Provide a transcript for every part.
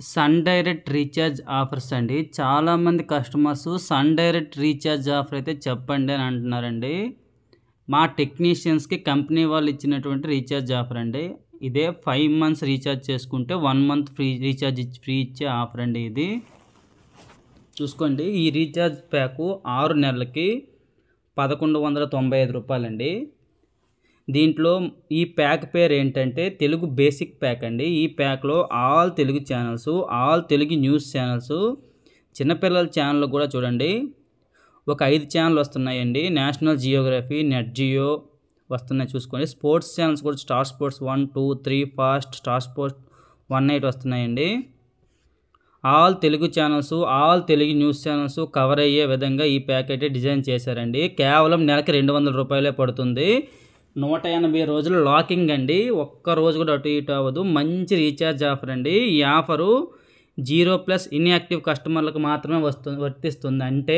Sun Direct recharge offers అండి. చాలామంది customers Sun Direct recharge offer అయితే చెప్పండి అని అంటున్నారండి. మా టెక్నీషియన్స్‌కి కంపెనీ వాళ్ళు ఇచ్చినటువంటి రీఛార్జ్ ఆఫర్ అండి. ఇదే 5 మంత్స్ రీఛార్జ్ చేసుకుంటే 1 మంత్ ఫ్రీ ఇచ్చే ఆఫర్ అండి ఇది. చూసుకోండి, ఈ రీఛార్జ్ ప్యాకు 6 నెలలకి రూ. 1195 అండి. దీంట్లో ఈ ప్యాక్ పేరు ఏంటంటే తెలుగు బేసిక్ ప్యాక్ అండి. ఈ ప్యాక్లో all Telugu channels, all Telugu news channels, చిన్నపిల్లల ఛానల్ కూడా చూడండి ఒక 5 ఛానల్ వస్తున్నాయండి. నేషనల్ జియోగ్రఫీ, నెట్ జియో వస్తున్నాయి చూసుకోండి. స్పోర్ట్స్ ఛానల్స్ కూడా star sports 1, 2, 3, fast, star sports 1 వస్తున్నాయండి. All Telugu channels, all Telugu news channels cover అయ్యే విధంగా ఈ ప్యాక్ అయితే డిజైన్ చేశారండి. కేవలం నెలకి రూ. 200 పడుతుంది. 180 రోజులు లాకింగ్ అండి. ఒక్క రోజు కూడా అటు ఇటు అవ్వదు. మంచి రీఛార్జ్ ఆఫర్ అండి. ఈ ఆఫరు 0+ ఇన్యాక్టివ్ కస్టమర్లకు మాత్రమే వర్తిస్తుంది. అంటే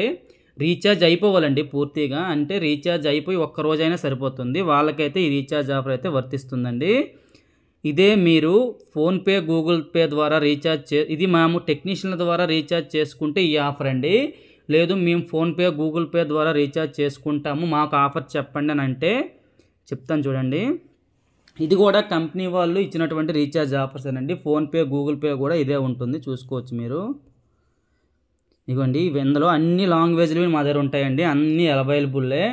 రీఛార్జ్ అయిపోవాలండి పూర్తిగా. అంటే రీఛార్జ్ అయిపోయి ఒక్క రోజైనా సరిపోతుంది. వాళ్ళకైతే ఈ రీఛార్జ్ ఆఫర్ అయితే వర్తిస్తుందండి. ఇదే మీరు ఫోన్పే, గూగుల్ పే ద్వారా ఇది మేము టెక్నీషియన్ల ద్వారా రీఛార్జ్ చేసుకుంటే ఈ ఆఫర్ అండి. లేదు మేము ఫోన్పే, గూగుల్ పే ద్వారా రీఛార్జ్ చేసుకుంటాము, మాకు ఆఫర్ చెప్పండి అని అంటే చెప్తాను చూడండి. ఇది కూడా కంపెనీ వాళ్ళు ఇచ్చినటువంటి రీఛార్జ్ ఆఫర్స్ అండి. ఫోన్పే, గూగుల్ పే కూడా ఇదే ఉంటుంది, చూసుకోవచ్చు మీరు. ఇదిగోండి, ఇందులో అన్ని లాంగ్వేజ్లు మా దగ్గర ఉంటాయండి. అన్నీ అవైలబుల్లే.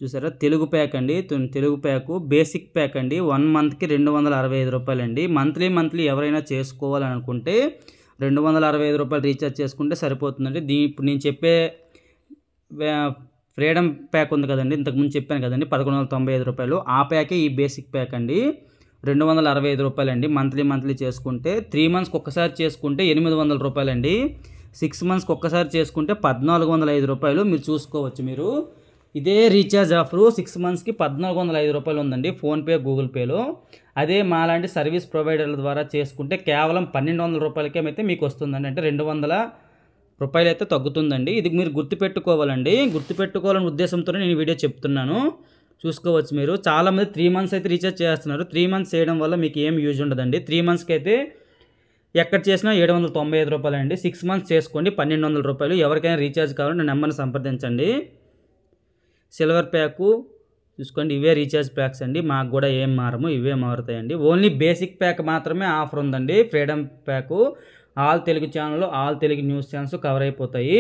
చూసారా, తెలుగు ప్యాక్ అండి. తెలుగు ప్యాకు బేసిక్ ప్యాక్ అండి. 1 మంత్కి రూ. 265 అండి. మంత్లీ ఎవరైనా చేసుకోవాలని అనుకుంటే రూ. 265 రీఛార్జ్ చేసుకుంటే సరిపోతుందండి. ఇప్పుడు నేను చెప్పే ఫ్రీడమ్ ప్యాక్ ఉంది కదండి, ఇంతకుముందు చెప్పాను కదండి, రూ. 1195. ఆ ప్యాకే ఈ బేసిక్ ప్యాక్ అండి. రూ. 265 అండి. మంత్లీ చేసుకుంటే 3 మంత్స్కి ఒక్కసారి చేసుకుంటే రూ. 800 అండి. 6 మంత్స్కి ఒక్కసారి చేసుకుంటే రూ. 1405. మీరు చూసుకోవచ్చు మీరు. ఇదే రీఛార్జ్ ఆఫరు 6 మంత్స్కి రూ. 1405 ఉందండి ఫోన్పే, గూగుల్ పేలో. అదే మాలాంటి సర్వీస్ ప్రొవైడర్ల ద్వారా చేసుకుంటే కేవలం రూ. 1200 అయితే మీకు వస్తుందండి. అంటే రూ. 200 అయితే తగ్గుతుందండి. ఇది మీరు గుర్తుపెట్టుకోవాలండి. గుర్తుపెట్టుకోవాలనే ఉద్దేశంతోనే నేను ఈ వీడియో చెప్తున్నాను. చూసుకోవచ్చు మీరు. చాలామంది 3 మంత్స్ అయితే రీఛార్జ్ చేస్తున్నారు. 3 మంత్స్ చేయడం వల్ల మీకు ఏం యూజ్ ఉండదండి. 3 మంత్స్కి అయితే ఎక్కడ చేసినా రూ. 795 అండి. 6 మంత్స్ చేసుకోండి రూ. 1200. ఎవరికైనా రీఛార్జ్ కావాలంటే నా నెంబర్ని సంప్రదించండి. సిల్వర్ ప్యాకు చూసుకోండి, ఇవే రీఛార్జ్ ప్యాక్స్ అండి. మాకు కూడా ఏం మారము, ఇవే మారుతాయండి. ఓన్లీ బేసిక్ ప్యాక్ మాత్రమే ఆఫర్ ఉందండి. Freedom pack all Telugu channel, all Telugu news channels cover అయిపోతాయి.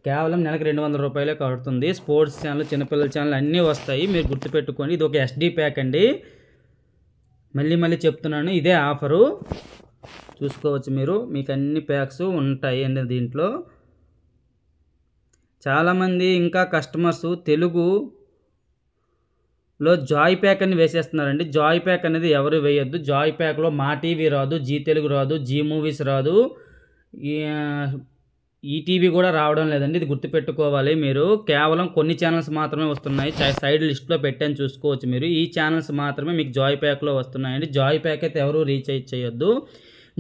కేవలం నెలకి రూ. 200 పడుతుంది. స్పోర్ట్స్ ఛానల్, చిన్నపిల్లల ఛానల్ అన్నీ వస్తాయి. మీరు గుర్తుపెట్టుకోండి. ఇది ఒక SD ప్యాక్ అండి. మళ్ళీ చెప్తున్నాను, ఇదే ఆఫరు. చూసుకోవచ్చు మీరు. మీకు అన్ని ప్యాక్స్ ఉంటాయి అండి దీంట్లో. చాలామంది ఇంకా కస్టమర్స్ తెలుగులో జాయ్ ప్యాక్ అని వేసేస్తున్నారండి. జాయ్ ప్యాక్ అనేది ఎవరు వేయొద్దు. జాయ్ ప్యాక్లో మా టీవీ రాదు, జీ తెలుగు రాదు, జీ మూవీస్ రాదు, ఈటీవీ కూడా రావడం లేదండి. ఇది గుర్తుపెట్టుకోవాలి మీరు. కేవలం కొన్ని ఛానల్స్ మాత్రమే వస్తున్నాయి. సైడ్ లిస్ట్లో పెట్టాను, చూసుకోవచ్చు మీరు. ఈ ఛానల్స్ మాత్రమే మీకు జాయ్ ప్యాక్లో వస్తున్నాయండి. జాయ్ ప్యాక్ అయితే ఎవరు రీఛార్జ్ చేయొద్దు.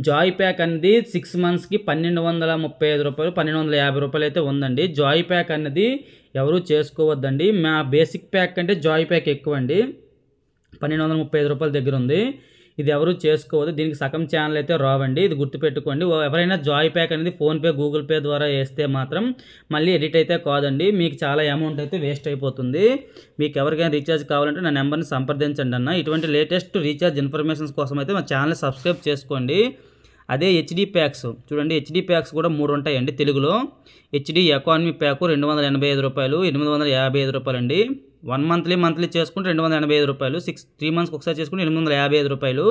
జాయ్ ప్యాక్ అనేది 6 మంత్స్కి రూ. 1235, రూ. 1250 అయితే ఉందండి. జాయ్ ప్యాక్ అనేది ఎవరు చేసుకోవద్దండి. మా బేసిక్ ప్యాక్ కంటే జాయ్ ప్యాక్ ఎక్కువ అండి. రూ. 1235 దగ్గర ఉంది. ఇది ఎవరు చేసుకోవద్దు. దీనికి సగం ఛానల్ అయితే రావండి. ఇది గుర్తుపెట్టుకోండి. ఎవరైనా జాయ్ ప్యాక్ అనేది ఫోన్పే, గూగుల్ పే ద్వారా వేస్తే మాత్రం మళ్ళీ ఎడిట్ అయితే కాదండి. మీకు చాలా అమౌంట్ అయితే వేస్ట్ అయిపోతుంది. మీకు ఎవరికైనా రీఛార్జ్ కావాలంటే నా నెంబర్ని సంప్రదించండి అన్న. ఇటువంటి లేటెస్ట్ రీఛార్జ్ ఇన్ఫర్మేషన్స్ కోసం అయితే మా ఛానల్ సబ్స్క్రైబ్ చేసుకోండి. అదే హెచ్డి ప్యాక్స్ చూడండి. హెచ్డి ప్యాక్స్ కూడా 3 ఉంటాయండి తెలుగులో. హెచ్డి ఎకానమీ ప్యాకు రూ. 285, రూ. 855 అండి. 1 మంత్లీ చేసుకుంటే రూ. 285. 3 మంత్స్కి ఒకసారి చేసుకుంటే రూ. 855.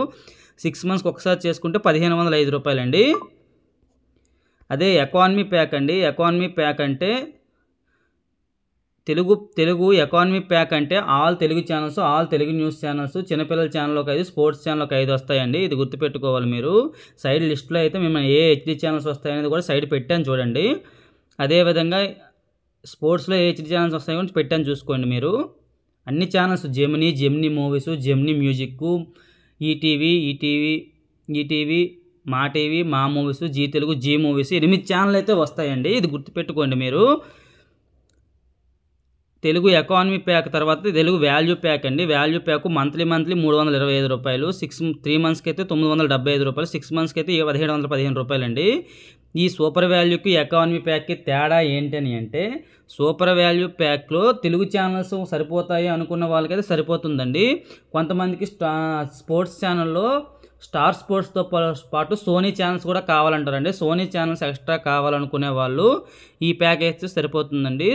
6 మంత్స్కి ఒకసారి చేసుకుంటే రూ. 1505 అండి. అదే ఎకానమీ ప్యాక్ అండి. ఎకానమీ ప్యాక్ అంటే తెలుగు ఎకానమీ ప్యాక్ అంటే all Telugu channels, all Telugu news channels, చిన్నపిల్లల ఛానల్ ఒక 5, స్పోర్ట్స్ ఛానల్ ఒక 5 వస్తాయండి. ఇది గుర్తుపెట్టుకోవాలి మీరు. సైడ్ లిస్ట్లో అయితే మేము ఏ హెచ్డి ఛానల్స్ వస్తాయనేది కూడా సైడ్ పెట్టాను చూడండి. అదేవిధంగా స్పోర్ట్స్లో ఏ హెచ్డి ఛానల్స్ వస్తాయో కూడా పెట్టాను, చూసుకోండి మీరు. అన్ని channels Gemini movies, Gemini music, ETV, Maa TV, Maa movies, Zee Telugu, Zee movies 8 channel అయితే వస్తాయండి. ఇది గుర్తుపెట్టుకోండి మీరు. తెలుగు ఎకానమీ ప్యాక్ తర్వాత తెలుగు వాల్యూ ప్యాక్ అండి. వాల్యూ ప్యాక్ మంత్లీ 325 రూపాయలు, 3 మంత్స్కి అయితే 975 రూపాయలు, 6 మంత్స్కి అయితే 1715 రూపాయలు అండి. ఈ సూపర్ వాల్యూకి ఎకానమీ ప్యాక్కి తేడా ఏంటని అంటే, సూపర్ వాల్యూ ప్యాక్లో తెలుగు ఛానల్స్ సరిపోతాయి అనుకున్న వాళ్ళకైతే సరిపోతుందండి. కొంతమందికి స్పోర్ట్స్ ఛానల్లో స్టార్ స్పోర్ట్స్తో పాటు సోనీ ఛానల్స్ కూడా కావాలంటారండి. సోనీ ఛానల్స్ ఎక్స్ట్రా కావాలనుకునే వాళ్ళు ఈ ప్యాక్ అయితే సరిపోతుందండి.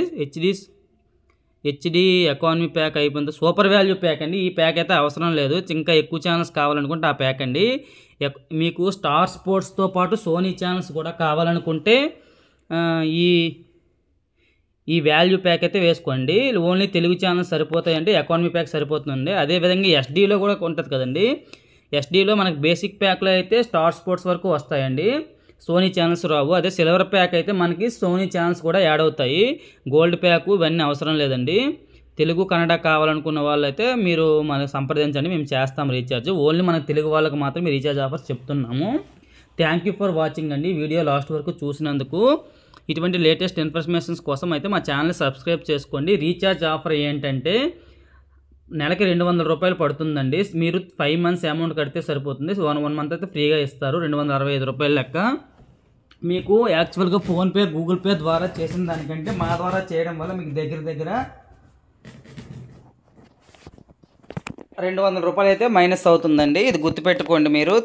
హెచ్డి ఎకానమీ ప్యాక్ అయిపోయింది. సూపర్ వాల్యూ ప్యాక్ అండి. ఈ ప్యాక్ అయితే అవసరం లేదు. ఇంకా ఎక్కువ ఛానల్స్ కావాలనుకుంటే ఆ ప్యాక్ అండి. మీకు స్టార్ స్పోర్ట్స్తో పాటు సోనీ ఛానల్స్ కూడా కావాలనుకుంటే ఈ వాల్యూ ప్యాక్ అయితే వేసుకోండి. ఓన్లీ తెలుగు ఛానల్స్ సరిపోతాయండి, ఎకానమీ ప్యాక్ సరిపోతుందండి. అదేవిధంగా ఎస్డీలో కూడా ఉంటుంది కదండి. ఎస్డీలో మనకి బేసిక్ ప్యాక్లో అయితే స్టార్ స్పోర్ట్స్ వరకు వస్తాయండి, సోనీ ఛానల్స్ రావు. అదే సిల్వర్ ప్యాక్ అయితే మనకి సోనీ ఛానల్స్ కూడా యాడ్ అవుతాయి. గోల్డ్ ప్యాక్ ఇవన్నీ అవసరం లేదండి. తెలుగు కన్నడ కావాలనుకున్న వాళ్ళైతే మీరు మనకు సంప్రదించండి, మేము చేస్తాం రీఛార్జ్. ఓన్లీ మనకు తెలుగు వాళ్ళకి మాత్రమే రీఛార్జ్ ఆఫర్స్ చెప్తున్నాము. థ్యాంక్ యూ ఫర్ వాచింగ్ అండి. వీడియో లాస్ట్ వరకు చూసినందుకు. ఇటువంటి లేటెస్ట్ ఇన్ఫర్మేషన్స్ కోసం అయితే మా ఛానల్ని సబ్స్క్రైబ్ చేసుకోండి. రీఛార్జ్ ఆఫర్ ఏంటంటే నెలకి 200 రూపాయలు పడుతుందండి. మీరు 5 మంత్స్ అమౌంట్ కడితే సరిపోతుంది. 1 మంత్ అయితే ఫ్రీగా ఇస్తారు, 265 రూపాయల లెక్క. మీకు యాక్చువల్గా ఫోన్పే, గూగుల్ పే ద్వారా చేసిన దానికంటే మా ద్వారా చేయడం వల్ల మీకు దగ్గర 200 రూపాయలు అయితే మైనస్ అవుతుందండి. ఇది గుర్తుపెట్టుకోండి మీరు.